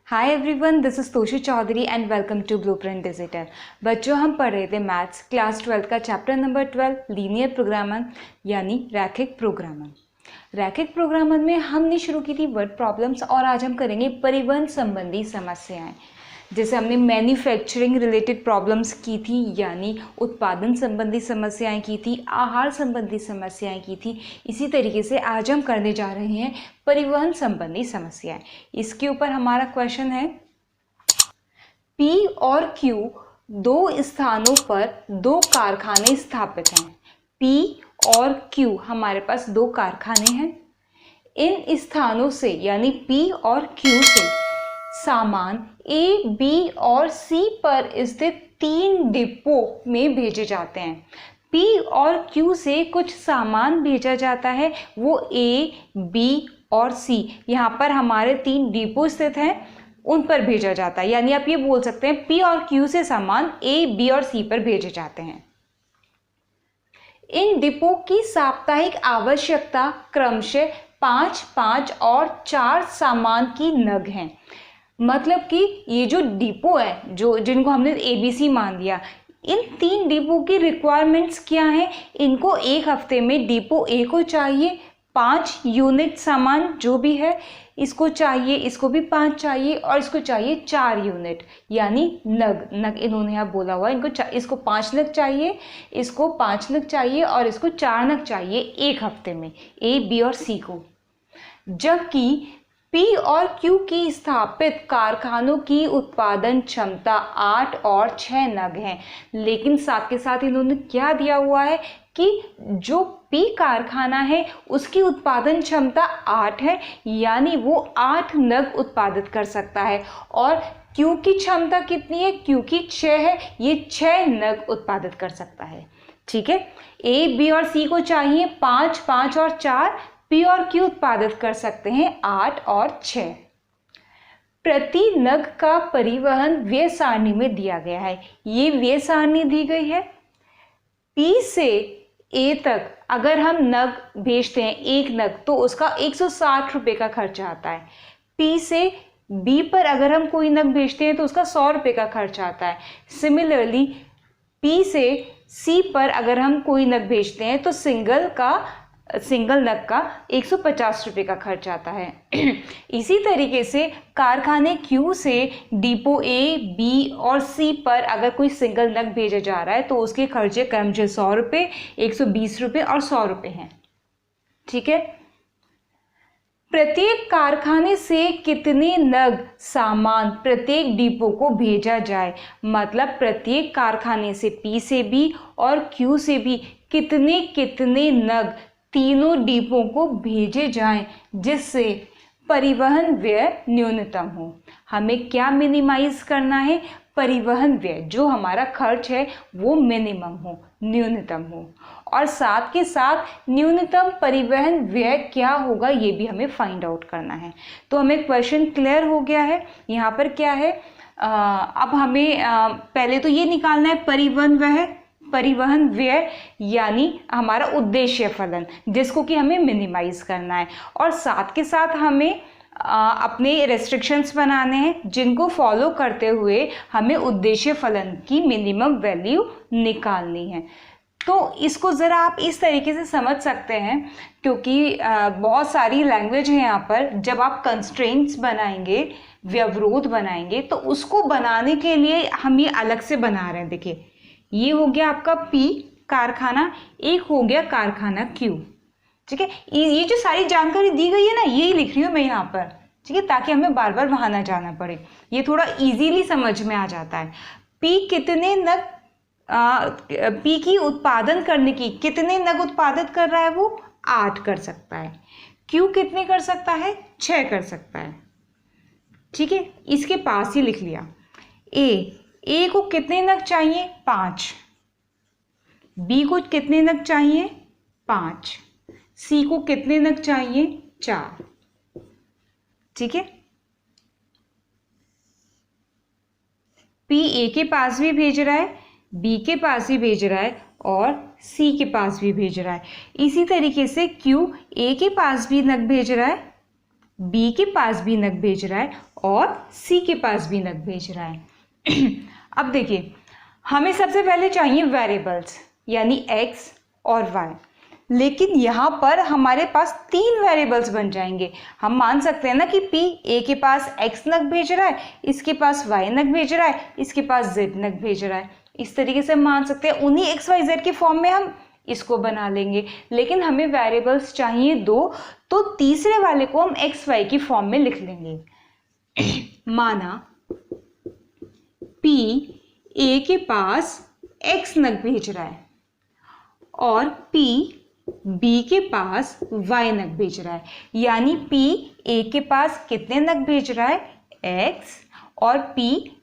Hi everyone, this is Toshi Chaudhary and welcome to Blueprint Digital. बच्चों, हम पढ़ रहे थे मैथ्स क्लास 12 का चैप्टर नंबर 12 लीनियर प्रोग्रामन यानी रैखिक प्रोग्रामन। रैखिक प्रोग्रामन में हमने शुरू की थी वर्ड प्रॉब्लम्स और आज हम करेंगे परिवहन संबंधी समस्याएं। जैसे हमने मैन्युफैक्चरिंग रिलेटेड प्रॉब्लम्स की थी यानी उत्पादन संबंधी समस्याएं की थी, आहार संबंधी समस्याएं की थी, इसी तरीके से आज हम करने जा रहे हैं परिवहन संबंधी समस्याएं। इसके ऊपर हमारा क्वेश्चन है, P और Q दो स्थानों पर दो कारखाने स्थापित हैं। P और Q हमारे पास दो कारखाने हैं। इन स्थानों से यानी P और Q से सामान A, B और C पर स्थित 3 डिपो में भेजे जाते हैं। P और Q से कुछ सामान भेजा जाता है, वो A, B और C यहाँ पर हमारे 3 डिपो स्थित हैं, उन पर भेजा जाता है। यानी आप ये बोल सकते हैं P और Q से सामान A, B और C पर भेजे जाते हैं। इन डिपो की साप्ताहिक आवश्यकता क्रमशः 5, 5 और 4 सामान की नग हैं। मतलब कि ये जो डिपो है, जो जिनको हमने ABC मान लिया, इन 3 डिपो की रिक्वायरमेंट्स क्या हैं? इनको एक हफ्ते में डिपो A को चाहिए 5 यूनिट सामान, जो भी है इसको चाहिए, इसको भी 5 चाहिए और इसको चाहिए 4 यूनिट यानी नग इन्होंने यहाँ बोला हुआ है। इसको 5 नग चाहिए, इसको 5 नग चाहिए और इसको 4 नग चाहिए एक हफ्ते में, A, B और C को। जबकि P और Q की स्थापित कारखानों की उत्पादन क्षमता 8 और 6 नग है। लेकिन साथ के साथ इन्होंने क्या दिया हुआ है कि जो P कारखाना है उसकी उत्पादन क्षमता 8 है, यानी वो 8 नग उत्पादित कर सकता है। और Q की क्षमता कितनी है? Q की 6 है, ये 6 नग उत्पादित कर सकता है। ठीक है, A, B और C को चाहिए 5, 5 और 4, P और Q उत्पादित कर सकते हैं 8 और 6। प्रति नग का परिवहन व्यय सारणी में दिया गया है। ये व्यय सारणी दी गई है। P से A तक अगर हम नग भेजते हैं एक नग, तो उसका 160 रुपये का खर्चा आता है। P से B पर अगर हम कोई नग भेजते हैं तो उसका 100 रुपये का खर्चा आता है। सिमिलरली P से C पर अगर हम कोई नग भेजते हैं तो सिंगल नग का 150 रुपये का खर्च आता है। इसी तरीके से कारखाने Q से डिपो A, B और C पर अगर कोई सिंगल नग भेजा जा रहा है तो उसके खर्चे क्रमशः 100 रुपये, 120 रुपये और 100 रुपये हैं। ठीक है, प्रत्येक कारखाने से कितने नग सामान प्रत्येक डिपो को भेजा जाए? मतलब प्रत्येक कारखाने से P से B और Q से भी कितने कितने नग तीनों डिपो को भेजे जाएं, जिससे परिवहन व्यय न्यूनतम हो। हमें क्या मिनिमाइज करना है? परिवहन व्यय, जो हमारा खर्च है वो मिनिमम हो, न्यूनतम हो। और साथ के साथ न्यूनतम परिवहन व्यय क्या होगा ये भी हमें फाइंड आउट करना है। तो हमें क्वेश्चन क्लियर हो गया है। यहाँ पर क्या है, अब हमें पहले तो ये निकालना है परिवहन व्यय यानी हमारा उद्देश्य फलन, जिसको कि हमें मिनिमाइज करना है। और साथ के साथ हमें अपने रेस्ट्रिक्शंस बनाने हैं, जिनको फॉलो करते हुए हमें उद्देश्य फलन की मिनिमम वैल्यू निकालनी है। तो इसको ज़रा आप इस तरीके से समझ सकते हैं, क्योंकि बहुत सारी लैंग्वेज है यहाँ पर। जब आप कंस्ट्रेंट्स बनाएंगे, व्यवरोध बनाएंगे, तो उसको बनाने के लिए हम ये अलग से बना रहे हैं। देखिए, ये हो गया आपका P कारखाना, एक हो गया कारखाना Q। ठीक है, ये जो सारी जानकारी दी गई है ना, यही लिख रही हूँ मैं यहाँ पर। ठीक है, ताकि हमें बार बार वहाँ ना जाना पड़े, ये थोड़ा इजीली समझ में आ जाता है। P कितने नग P की उत्पादन करने की कितने नग उत्पादित कर रहा है? वो 8 कर सकता है। Q कितने कर सकता है? 6 कर सकता है। ठीक है, इसके पास ही लिख लिया। A को कितने नग चाहिए? 5। B को कितने नग चाहिए? 5। C को कितने नग चाहिए? 4। ठीक है, P A के पास भी भेज रहा है, B के पास भी भेज रहा है और C के पास भी भेज रहा है। इसी तरीके से Q A के पास भी नग भेज रहा है, B के पास भी नग भेज रहा है और C के पास भी नग भेज रहा है। अब देखिए, हमें सबसे पहले चाहिए वेरिएबल्स यानी x और y, लेकिन यहाँ पर हमारे पास 3 वेरिएबल्स बन जाएंगे। हम मान सकते हैं ना कि P A के पास x नग भेज रहा है, इसके पास y नग भेज रहा है, इसके पास z नग भेज रहा है। इस तरीके से हम मान सकते हैं, उन्हीं x y z के फॉर्म में हम इसको बना लेंगे। लेकिन हमें वेरिएबल्स चाहिए 2, तो तीसरे वाले को हम x y की फॉर्म में लिख लेंगे। माना P A के पास x नग भेज रहा है और P B के पास y नग भेज रहा है, यानी P A के पास कितने नग भेज रहा है x और P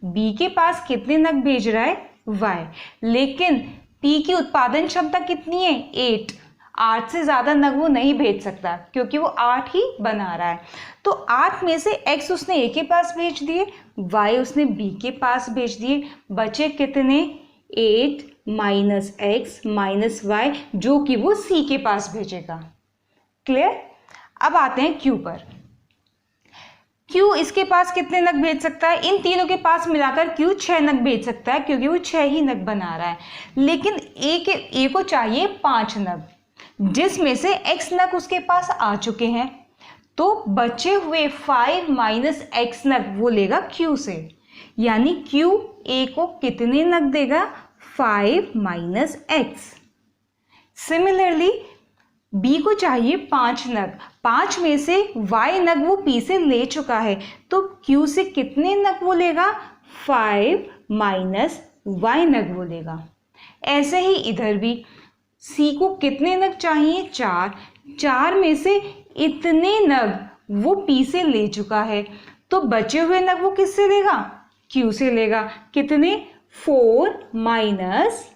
B के पास कितने नग भेज रहा है y। लेकिन P की उत्पादन क्षमता कितनी है 8, 8 से ज़्यादा नग वो नहीं भेज सकता क्योंकि वो 8 ही बना रहा है। तो 8 में से x उसने A के पास भेज दिए, y उसने B के पास भेज दिए, बचे कितने 8 माइनस x माइनस y, जो कि वो C के पास भेजेगा। क्लियर। अब आते हैं Q पर। Q इसके पास कितने नग भेज सकता है, इन तीनों के पास मिलाकर Q 6 नग भेज सकता है क्योंकि वो 6 ही नग बना रहा है। लेकिन A को चाहिए 5 नग, जिसमें से x नग उसके पास आ चुके हैं, तो बचे हुए 5 माइनस x नग वो लेगा Q से, यानी Q A को कितने नग देगा 5 माइनस x। सिमिलरली B को चाहिए 5 नग, 5 में से y नग वो P से ले चुका है, तो Q से कितने नग वो लेगा 5 माइनस y नग वो लेगा। ऐसे ही इधर भी C को कितने नग चाहिए 4, 4 में से इतने नग वो P से ले चुका है, तो बचे हुए नग वो किससे लेगा Q से लेगा। कितने 4 minus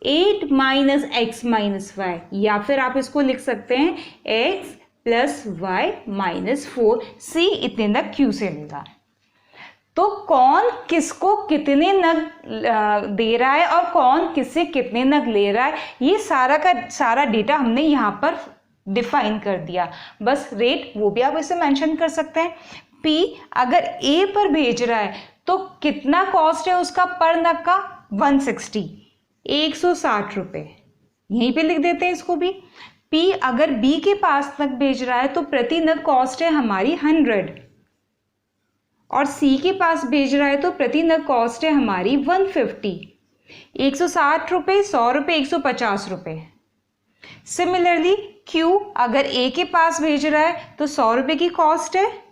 8 minus x minus y, या फिर आप इसको लिख सकते हैं x plus y minus 4, C इतने नग Q से लेगा। तो कौन किसको कितने नग दे रहा है और कौन किससे कितने नग ले रहा है, ये सारा का सारा डेटा हमने यहाँ पर डिफाइन कर दिया। बस रेट वो भी आप इसे मेंशन कर सकते हैं। P अगर A पर भेज रहा है तो कितना कॉस्ट है उसका पर नग का 160, 160 रुपये, यहीं पे लिख देते हैं इसको भी। P अगर B के पास नग भेज रहा है तो प्रति नग कॉस्ट है हमारी 100, और C के पास भेज रहा है तो प्रति नग कॉस्ट है हमारी 150, 160 रुपये, 100 रुपये, 150 रुपये। सिमिलरली Q अगर A के पास भेज रहा है तो 100 रुपये की कॉस्ट है,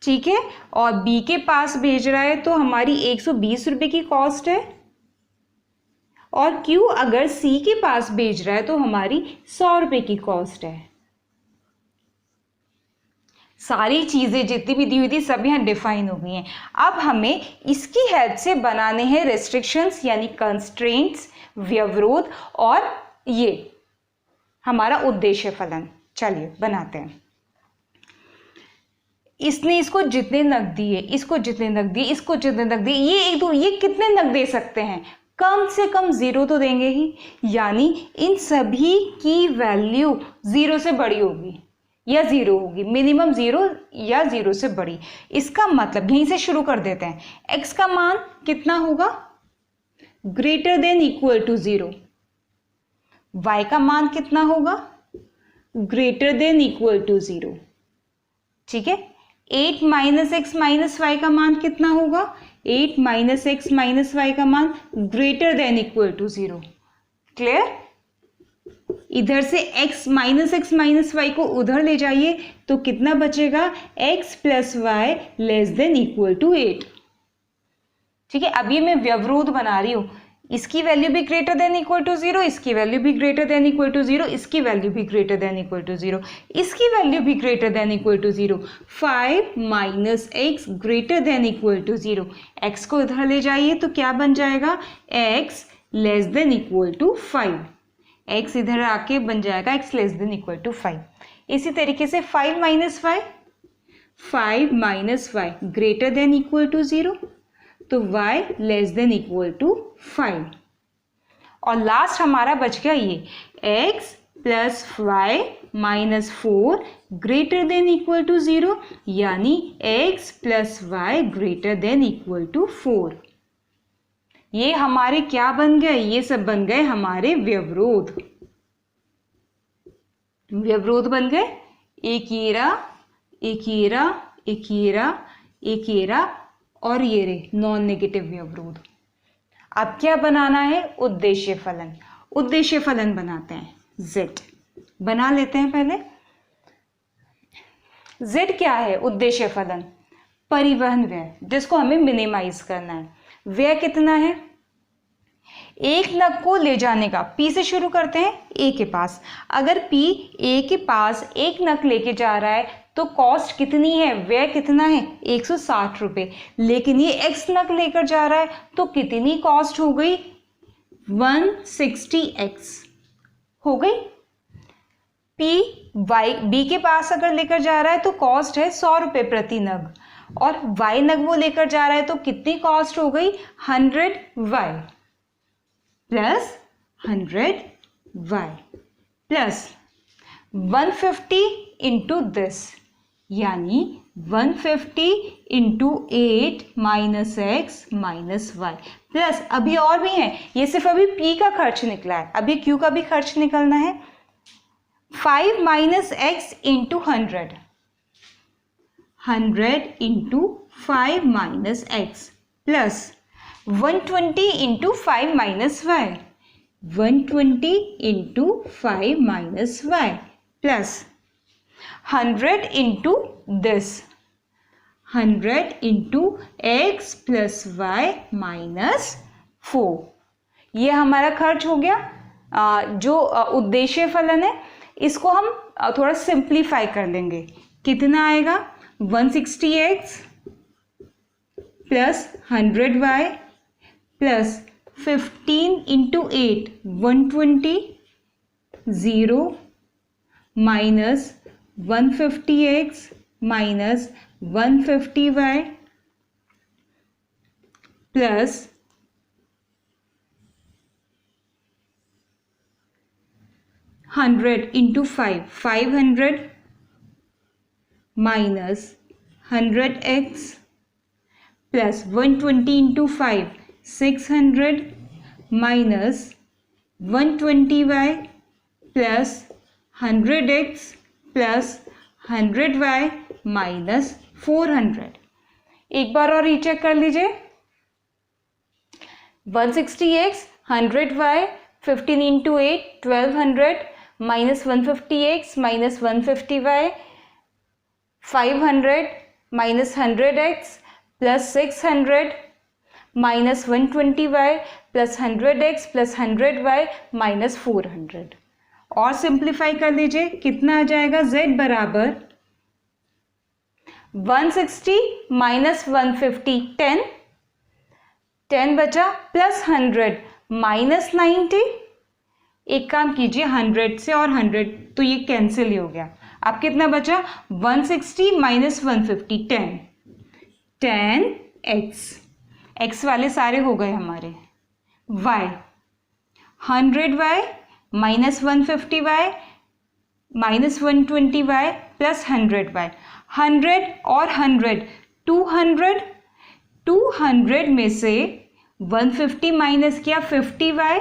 ठीक है, और B के पास भेज रहा है तो हमारी 120 रुपये की कॉस्ट है, और Q अगर C के पास भेज रहा है तो हमारी 100 रुपये की कॉस्ट है। सारी चीज़ें जितनी भी दी हुई थी सब यहाँ डिफाइन हो गई हैं। अब हमें इसकी हेल्प से बनाने हैं रेस्ट्रिक्शंस यानी कंस्ट्रेंट्स, व्यवरोध और ये हमारा उद्देश्य फलन। चलिए बनाते हैं। इसने इसको जितने नग दिए, इसको जितने नग दिए, इसको जितने नग दिए, ये कितने नग दे सकते हैं, कम से कम 0 तो देंगे ही, यानी इन सभी की वैल्यू 0 से बड़ी होगी या 0 होगी, मिनिमम 0 या 0 से बड़ी। इसका मतलब यहीं से शुरू कर देते हैं। x का मान कितना होगा, greater than equal to 0। y का मान कितना होगा, ग्रेटर देन इक्वल टू 0। ठीक है, 8 माइनस एक्स माइनस वाई का मान कितना होगा, 8 माइनस एक्स माइनस वाई का मान greater than equal to 0। Clear. इधर से x माइनस वाई को उधर ले जाइए तो कितना बचेगा, x plus Y less than equal to 8। ठीक है, अब ये मैं व्यवरोध बना रही हूँ, इसकी वैल्यू भी ग्रेटर देन इक्वल टू 0, इसकी वैल्यू भी ग्रेटर देन इक्वल टू 0, इसकी वैल्यू भी ग्रेटर देन इक्वल टू 0, इसकी वैल्यू भी greater than equal to 0। 5 minus X greater than equal to 0। x को इधर ले जाइए तो क्या बन जाएगा, x less than equal to 5। x इधर आके बन जाएगा x less than equal to 5। इसी तरीके से 5 minus Y greater than equal to 0, तो y less than equal to 5। और लास्ट हमारा बच गया ये x plus Y minus 4 greater than equal to 0, यानी x plus Y greater than equal to 4। ये हमारे क्या बन गए? ये सब बन गए हमारे व्यवरोध। व्यवरोध बन गए, एक ये रहा, एक ये रहा, एक ये रहा, एक ये रहा और ये रहे नॉन नेगेटिव व्यवरोध। अब क्या बनाना है? उद्देश्य फलन। उद्देश्य फलन बनाते हैं, z बना लेते हैं पहले। z क्या है? उद्देश्य फलन परिवहन व्यय, जिसको हमें मिनिमाइज करना है। व्यय कितना है? एक नग को ले जाने का, P से शुरू करते हैं, A के पास। अगर P A के पास एक नग लेके जा रहा है तो कॉस्ट कितनी है? व्यय कितना है? 160 रुपये। लेकिन ये X नग लेकर जा रहा है तो कितनी कॉस्ट हो गई? 160X हो गई। P B के पास अगर लेकर जा रहा है तो कॉस्ट है 100 रुपये प्रति नग, और Y नग वो लेकर जा रहा है तो कितनी कॉस्ट हो गई? 100Y plus 100y plus 150 into this, यानी 150 into 8 minus X minus Y plus, अभी और भी है, ये सिर्फ अभी P का खर्च निकला है, अभी Q का भी खर्च निकलना है। 5 minus X into 100, 100 into 5 minus X plus 120 into 5 minus Y, 120 into 5 minus Y plus 100 into this, 100 into X plus Y minus 4। ये हमारा खर्च हो गया। जो उद्देश्य फलन है इसको हम थोड़ा सिंप्लीफाई कर लेंगे। कितना आएगा? 160x plus 100y plus 15 into 8 120, 0 minus 150x minus 150y plus 100 into 5 500 minus 100x plus 120 into 5 600 minus 120y plus 100x plus 100y minus 400। एक बार और रीचेक कर लीजिए। 160x 100y 15 into 8 1200 minus 150x minus 150y 500 minus 100x plus 600 minus 120y plus 100x plus 100y minus 400। और simplify कर लीजिए, कितना आ जाएगा? z बराबर 160 माइनस 150 10, 10 बचा प्लस 100 माइनस 90। एक काम कीजिए, 100 से और 100 तो ये कैंसिल ही हो गया। अब कितना बचा? 160 माइनस 150 10, 10x, x वाले सारे हो गए हमारे। y 100y minus 150y minus 120y plus 100y, 100 और 100 200, 200 में से 150 माइनस किया 50y,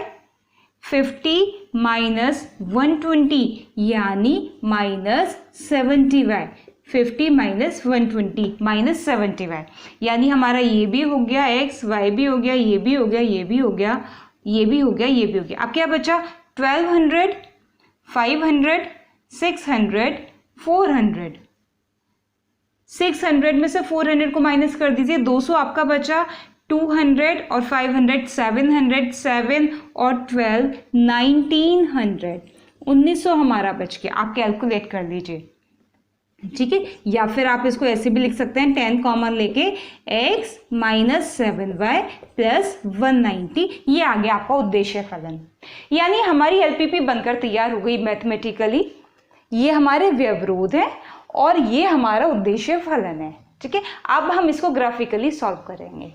50 माइनस 120 यानी minus 70y, 50 minus 120 minus 70y, यानी हमारा ये भी हो गया x, y भी हो गया, ये भी हो गया, ये भी हो गया, ये भी हो गया, ये भी हो गया। अब क्या बचा? 1200 500 600 400। 600 में से 400 को माइनस कर दीजिए, 200 आपका बचा, 200 और 500 700 7 और 12 1900, 1900 हमारा बच गया। आप कैलकुलेट कर लीजिए, ठीक है। या फिर आप इसको ऐसे भी लिख सकते हैं, 10 कॉमन लेके x माइनस 7y प्लस 190, ये आ गया आपका उद्देश्य फलन। यानी हमारी एलपीपी बनकर तैयार हो गई मैथमेटिकली। ये हमारे व्यवरोध है और ये हमारा उद्देश्य फलन है, ठीक है। अब हम इसको ग्राफिकली सॉल्व करेंगे।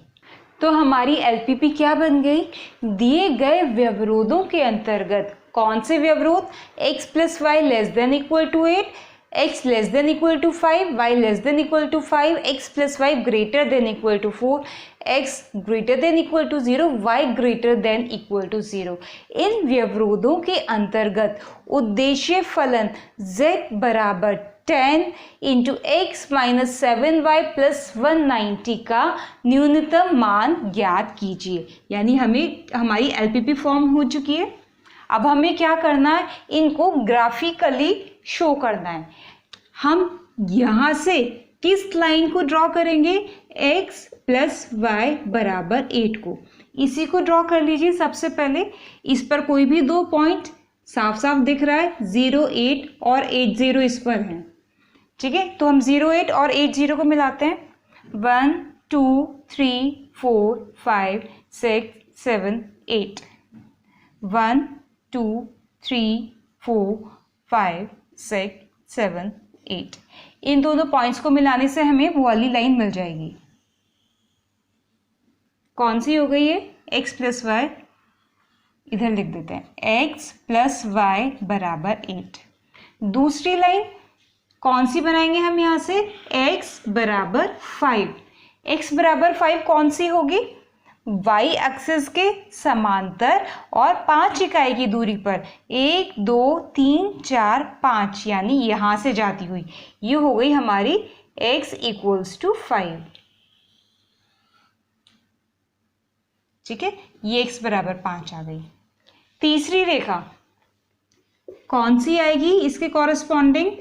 तो हमारी एलपीपी क्या बन गई? दिए गए व्यवरोधों के अंतर्गत, कौन से व्यवरोध? x plus Y less than equal to 8, x less than equal to 5, y less than equal to 5, x plus Y greater than equal to 4, x greater than equal to 0, y greater than equal to 0। इन व्यवरोधों के अंतर्गत उद्देश्य फलन z बराबर 10 into x minus 7y plus 190 का न्यूनतम मान ज्ञात कीजिए। यानी हमारी एलपीपी फॉर्म हो चुकी है। अब हमें क्या करना है? इनको ग्राफिकली शो करना है। हम यहाँ से किस लाइन को ड्रॉ करेंगे? x प्लस वाई बराबर 8 को। इसी को ड्रॉ कर लीजिए सबसे पहले। इस पर कोई भी दो पॉइंट साफ साफ दिख रहा है, 0, 8 और 8, 0 इस पर है। ठीक है, तो हम 0, 8 और 8, 0 को मिलाते हैं। 1, 2, 3, 4, 5, 6, 7, 8। 1, 2, 3, 4, 5, 6, 7, 8। इन दोनों पॉइंट्स को मिलाने से हमें वो वाली लाइन मिल जाएगी। कौन सी हो गई है? x प्लस वाई, इधर लिख देते हैं, x प्लस वाई बराबर 8। दूसरी लाइन कौन सी बनाएंगे हम यहाँ से? x बराबर 5। x बराबर 5 कौन सी होगी? y एक्सिस के समांतर और 5 इकाई की दूरी पर, 1, 2, 3, 4, 5, यानी यहाँ से जाती हुई। ये हो गई हमारी x इक्वल्स टू 5। ठीक है, ये x बराबर 5 आ गई। तीसरी रेखा कौन सी आएगी इसके corresponding?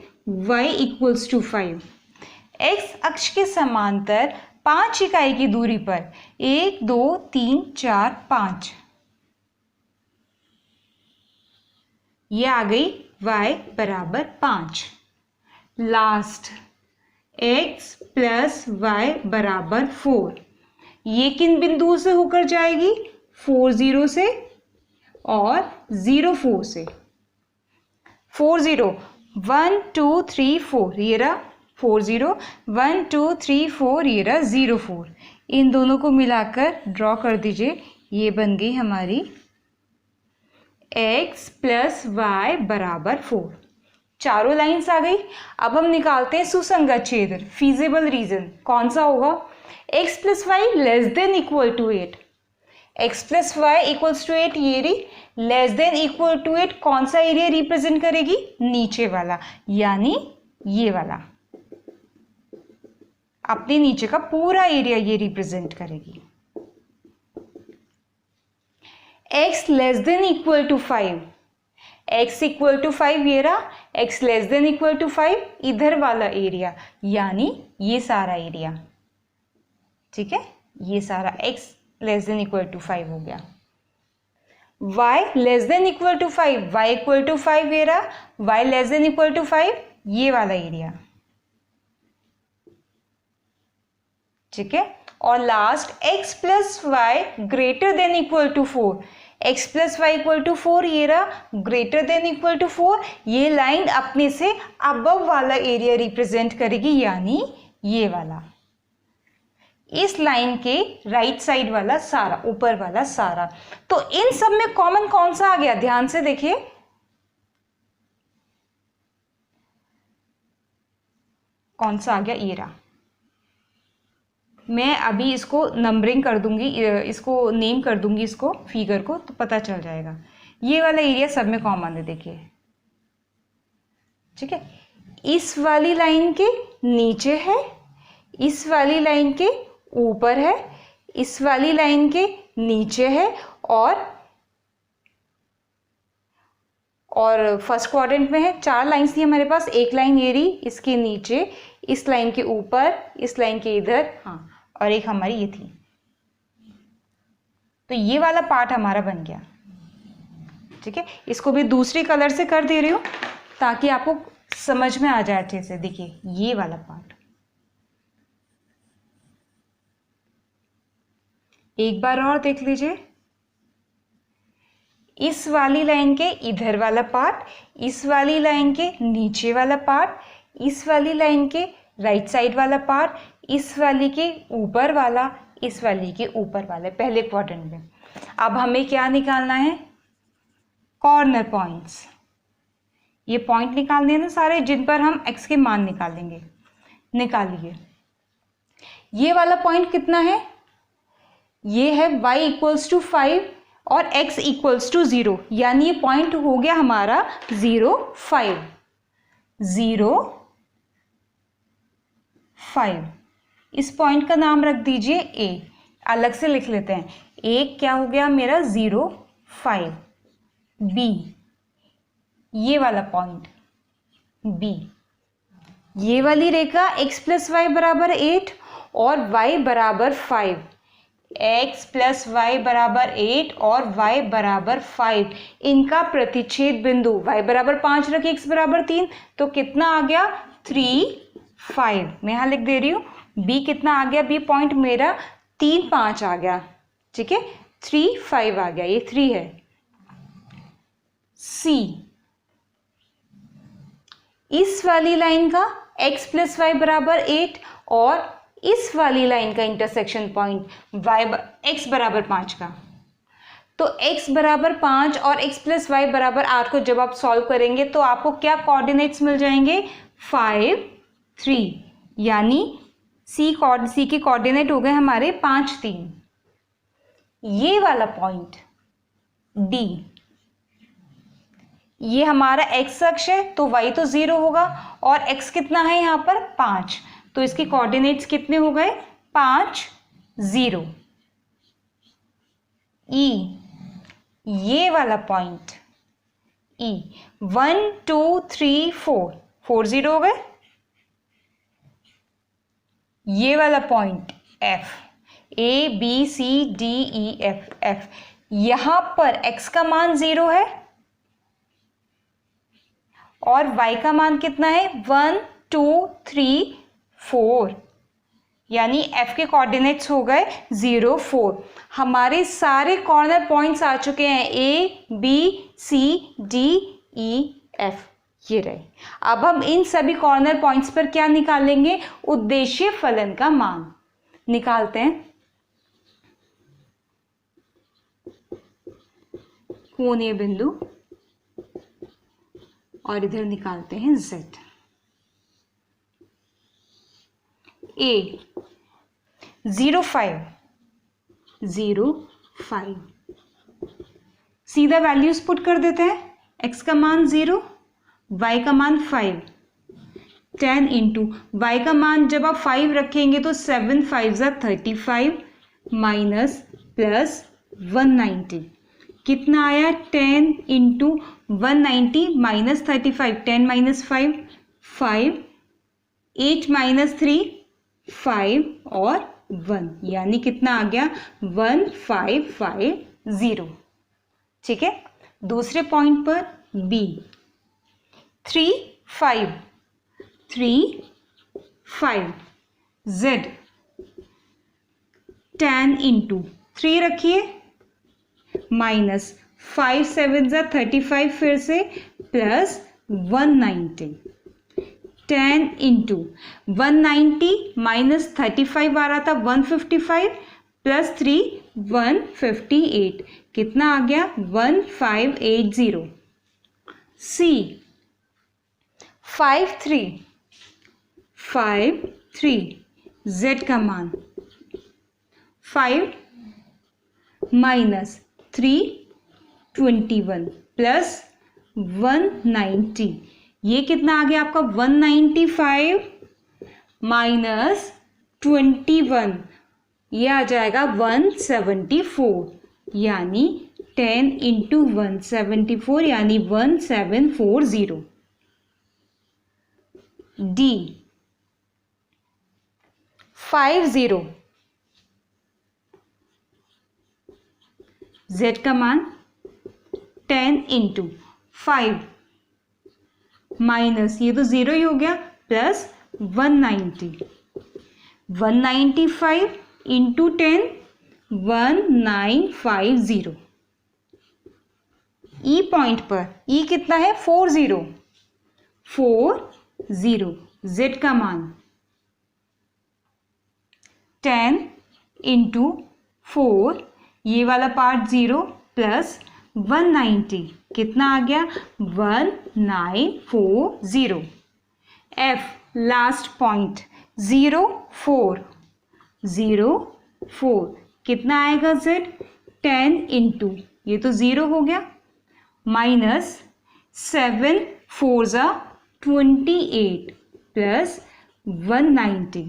y equals to 5। x अक्ष के समांतर 5 इकाई की दूरी पर, 1, 2, 3, 4, 5, ये आ गई y बराबर 5। लास्ट x प्लस वाई बराबर 4, ये किन बिंदुओं से होकर जाएगी? 4, 0 से और 0, 4 से। 4, 0, 1, 2, 3, 4, ये रहा 4, 0, 1, 2, 3, 4, ये रहा 0, 4। इन दोनों को मिलाकर ड्रॉ कर दीजिए। ये बन गई हमारी x प्लस वाई बराबर 4। चारों लाइंस आ गई। अब हम निकालते हैं सुसंगत छेद, फीजिबल रीजन। कौन सा होगा? x plus Y less than equal to 8। x plus Y equals to 8, ये रही। लेस देन इक्वल टू 8 कौन सा एरिया रिप्रेजेंट करेगी? नीचे वाला, यानी ये वाला। अपने नीचे का पूरा एरिया ये रिप्रेजेंट करेगी। x less than equal to 5, x equal to 5 ये रहा। x less than equal to 5 इधर वाला एरिया, यानी ये सारा एरिया। ठीक है, ये सारा x less than equal to 5 हो गया। y less than equal to 5, y equal to 5 ये रहा। y less than equal to 5 ये वाला एरिया। ठीक है, और last x plus Y greater than equal to 4, x plus Y equal to 4 ये रहा। ग्रेटर देन इक्वल टू 4, ये लाइन अपने से अबव वाला एरिया रिप्रेजेंट करेगी, यानी ये वाला। इस लाइन के राइट साइड वाला सारा, ऊपर वाला सारा। तो इन सब में कॉमन कौन सा आ गया? ध्यान से देखिए, कौन सा आ गया? ये रहा। मैं अभी इसको नंबरिंग कर दूंगी, इसको नेम कर दूंगी, इसको फिगर को, तो पता चल जाएगा। ये वाला एरिया सब में कॉमन है, देखिए। ठीक है, इस वाली लाइन के नीचे है, इस वाली लाइन के ऊपर है, इस वाली लाइन के नीचे है, और फर्स्ट क्वाड्रेंट में है। 4 लाइंस थी हमारे पास। एक लाइन ये रही, इसके नीचे, इस लाइन के ऊपर, इस लाइन के इधर, हाँ, और एक हमारी ये थी। तो ये वाला पार्ट हमारा बन गया। ठीक है, इसको भी दूसरी कलर से कर दे रही हूँ ताकि आपको समझ में आ जाए अच्छे से। देखिए, ये वाला पार्ट एक बार और देख लीजिए। इस वाली लाइन के इधर वाला पार्ट, इस वाली लाइन के नीचे वाला पार्ट, इस वाली लाइन के राइट साइड वाला पार्ट, इस वाली के ऊपर वाला, इस वाली के ऊपर वाले पहले क्वाड्रेंट में। अब हमें क्या निकालना है, कॉर्नर पॉइंट्स। ये पॉइंट निकालने हैं ना सारे जिन पर हम x के मान निकालेंगे। निकालिए, ये वाला पॉइंट कितना है, ये है y इक्वल्स टू 5 और x इक्वल्स टू 0, यानी ये पॉइंट हो गया हमारा 0 5 0 5। इस पॉइंट का नाम रख दीजिए a, अलग से लिख लेते हैं। a क्या हो गया मेरा 0 5, b ये वाला पॉइंट b, ये वाली रेखा x प्लस वाई बराबर 8 और y बराबर 5, x प्लस वाई बराबर 8 और y बराबर 5, इनका प्रतिच्छेद बिंदु y बराबर 5 रखे x बराबर 3, तो कितना आ गया 3 5। मैं यहाँ लिख दे रही हूँ b कितना आ गया, b पॉइंट मेरा 3 5 आ गया, ठीक है 3 5 आ गया, ये 3 है। c, इस वाली लाइन का x प्लस वाई बराबर 8 और इस वाली लाइन का इंटरसेक्शन पॉइंट x बराबर 5 का, तो x बराबर 5 और x प्लस वाई बराबर 8 को जब आप सॉल्व करेंगे तो आपको क्या कोऑर्डिनेट्स मिल जाएंगे 5 3, यानी c के कोऑर्डिनेट हो गए हमारे 5 3। ये वाला पॉइंट d, ये हमारा x अक्ष है तो y तो 0 होगा और x कितना है यहाँ पर 5, तो इसके कोऑर्डिनेट्स कितने हो गए 5 0। e, ये वाला पॉइंट e 1 2 3 4 4 0 हो गए। ये वाला point f, a b c d e f f, यहां पर x का मान 0 है और y का मान कितना है 1 2 3 4, यानी f के कोऑर्डिनेट्स हो गए 0 4। हमारे सारे कॉर्नर पॉइंट्स आ चुके हैं a b c d e f, ये रहे। अब हम इन सभी कॉर्नर पॉइंट्स पर क्या निकालेंगे, उद्देश्य फलन का मान निकालते हैं। कोणीय बिंदु और इधर निकालते हैं z। a 0 5 0 5, सीधा वैल्यूज पुट कर देते हैं। x का मान 0, y का मान 5, 10 इंटू y का मान जब आप 5 रखेंगे तो 7 5 35 माइनस प्लस 190, कितना आया 10 इंटू 190 माइनस 35, 10 माइनस 5 5, 8 माइनस 3 5 और 1, यानी कितना आ गया 1550, ठीक है। दूसरे पॉइंट पर b 3 5 3 5, z 10 इंटू 3 रखिए माइनस 5 7 35 फिर से प्लस 190, 10 इंटू 190 माइनस 35 आ रहा था 155 प्लस 3 158, कितना आ गया 1580। c 5 3 5 3, z का मान 5 माइनस 321 प्लस 190, ये कितना आ गया आपका 195 माइनस 21, ये आ जाएगा 174, यानी 10 इंटू 174 यानी 1740। d 50, z का मान 10 इंटू 5 माइनस ये तो 0 ही हो गया प्लस 190, 195 इंटू 10 1950। ई पॉइंट पर ई कितना है 40 40, z का मान 10 इंटू 4, ये वाला पार्ट 0 प्लस 190 कितना आ गया 1940। F लास्ट पॉइंट 0 4 0 4 कितना आएगा Z 10 इंटू ये तो 0 हो गया माइनस 7 4 28 प्लस 190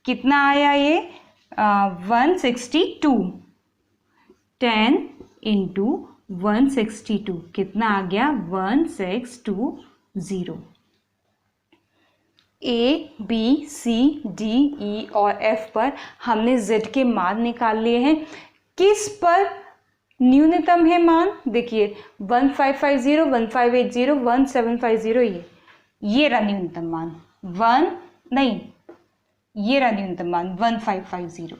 कितना आया ये 162। 10 इंटू 162 कितना आ गया 1620। A, B, C, D, E और F पर हमने Z के मान निकाल लिए हैं। किस पर न्यूनतम है मान? देखिए 1550, 1580, 1750 ये रहा न्यूनतम मान। ये रहा न्यूनतम मान 1550।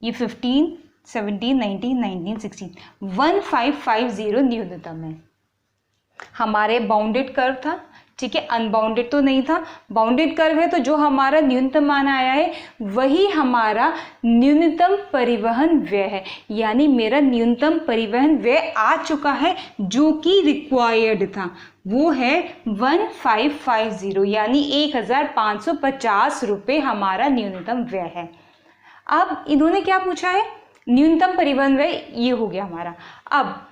ये 15, 17, 19, 19, 16 1550 न्यूनतम है। हमारे बाउंडेड कर्व था, ठीक है, अनबाउंडेड तो नहीं था। बाउंडेड कर्व है तो जो हमारा न्यूनतम मान आया है वही हमारा न्यूनतम परिवहन व्यय है, यानी मेरा न्यूनतम परिवहन व्यय आ चुका है जो कि रिक्वायर्ड था, वो है 1550 यानी 1550 रुपये हमारा न्यूनतम व्यय है। अब इन्होंने क्या पूछा है? न्यूनतम परिवहन व्यय ये हो गया हमारा। अब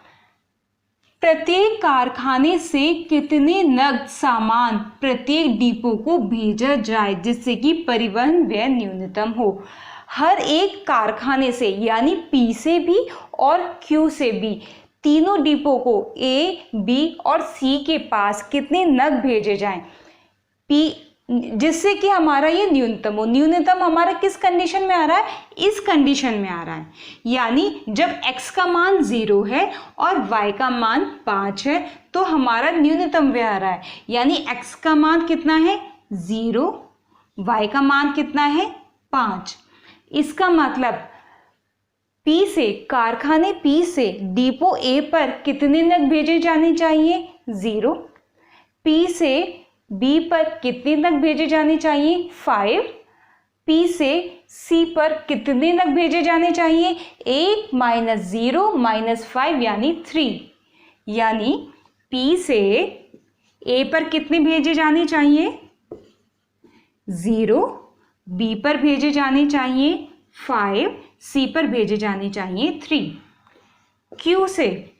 प्रत्येक कारखाने से कितने नग सामान प्रत्येक डिपो को भेजा जाए जिससे कि परिवहन व्यय न्यूनतम हो। हर एक कारखाने से यानी P से भी और Q से भी तीनों डिपो को A, B और C के पास कितने नग भेजे जाएं P जिससे कि हमारा ये न्यूनतम हो। न्यूनतम हमारा किस कंडीशन में आ रहा है? इस कंडीशन में आ रहा है, यानी जब x का मान 0 है और y का मान 5 है तो हमारा न्यूनतम व्यय आ रहा है, यानी x का मान कितना है 0, y का मान कितना है 5। इसका मतलब P से कारखाने P से डिपो A पर कितने नग भेजे जाने चाहिए 0। P से B पर कितने नग भेजे जाने चाहिए 5। P से C पर कितने नग भेजे जाने चाहिए 8 माइनस 0 माइनस 5 यानी 3। यानी P से A पर कितने भेजे जाने चाहिए 0, B पर भेजे जाने चाहिए 5, C पर भेजे जाने चाहिए 3। Q से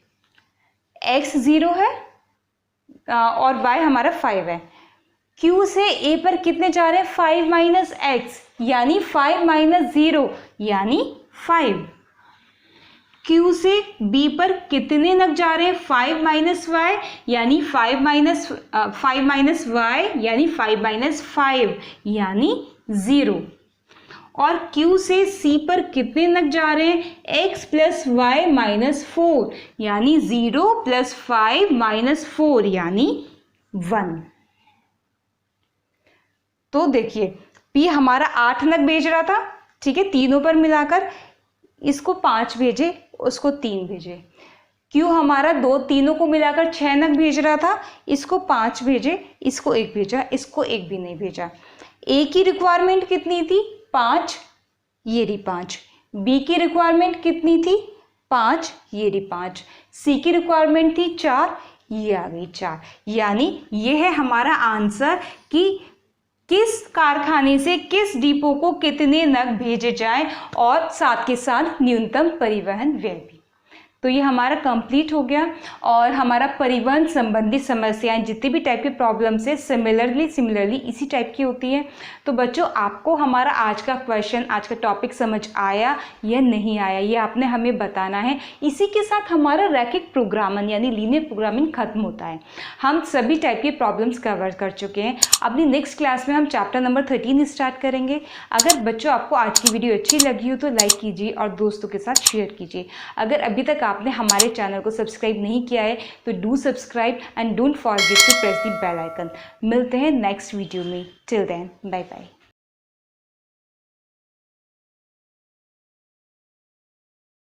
X 0 है और Y हमारा 5 है। Q से A पर कितने जा रहे हैं 5 माइनस एक्स यानी 5 माइनस 0 यानी 5। Q से B पर कितने नग जा रहे हैं 5 माइनस y यानी 5 माइनस y यानी 5 माइनस 5 यानी 0। और Q से C पर कितने नग जा रहे हैं x प्लस वाई माइनस 4 यानी 0 प्लस 5 माइनस 4 यानी 1। तो देखिए P हमारा 8 नग भेज रहा था, ठीक है, तीनों पर मिलाकर, इसको 5 भेजे, उसको 3 भेजे। Q हमारा तीनों को मिलाकर 6 नग भेज रहा था, इसको 5 भेजे, इसको 1 भेजा, इसको 1 भी नहीं भेजा। A की रिक्वायरमेंट कितनी थी 5, ये रही 5। B की रिक्वायरमेंट कितनी थी 5, ये रही 5। C की रिक्वायरमेंट थी 4, ये आ गई 4। यानी ये है हमारा आंसर कि किस कारखाने से किस डिपो को कितने नग भेजे जाएं और साथ के साथ न्यूनतम परिवहन व्यय भी। तो ये हमारा कंप्लीट हो गया और हमारा परिवहन संबंधी समस्याएं जितनी भी टाइप की प्रॉब्लम्स है सिमिलरली इसी टाइप की होती है। तो बच्चों आपको हमारा आज का क्वेश्चन, आज का टॉपिक समझ आया या नहीं आया ये आपने हमें बताना है। इसी के साथ हमारा रैखिक प्रोग्रामिंग यानी लीनियर प्रोग्रामिंग खत्म होता है। हम सभी टाइप की प्रॉब्लम्स कवर कर चुके हैं। अपनी नेक्स्ट क्लास में हम चैप्टर नंबर 13 स्टार्ट करेंगे। अगर बच्चों आपको आज की वीडियो अच्छी लगी हो तो लाइक कीजिए और दोस्तों के साथ शेयर कीजिए। अगर अभी तक आपने हमारे चैनल को सब्सक्राइब नहीं किया है तो do subscribe and don't forget to press the bell icon. मिलते हैं नेक्स्ट वीडियो में। Till then bye bye.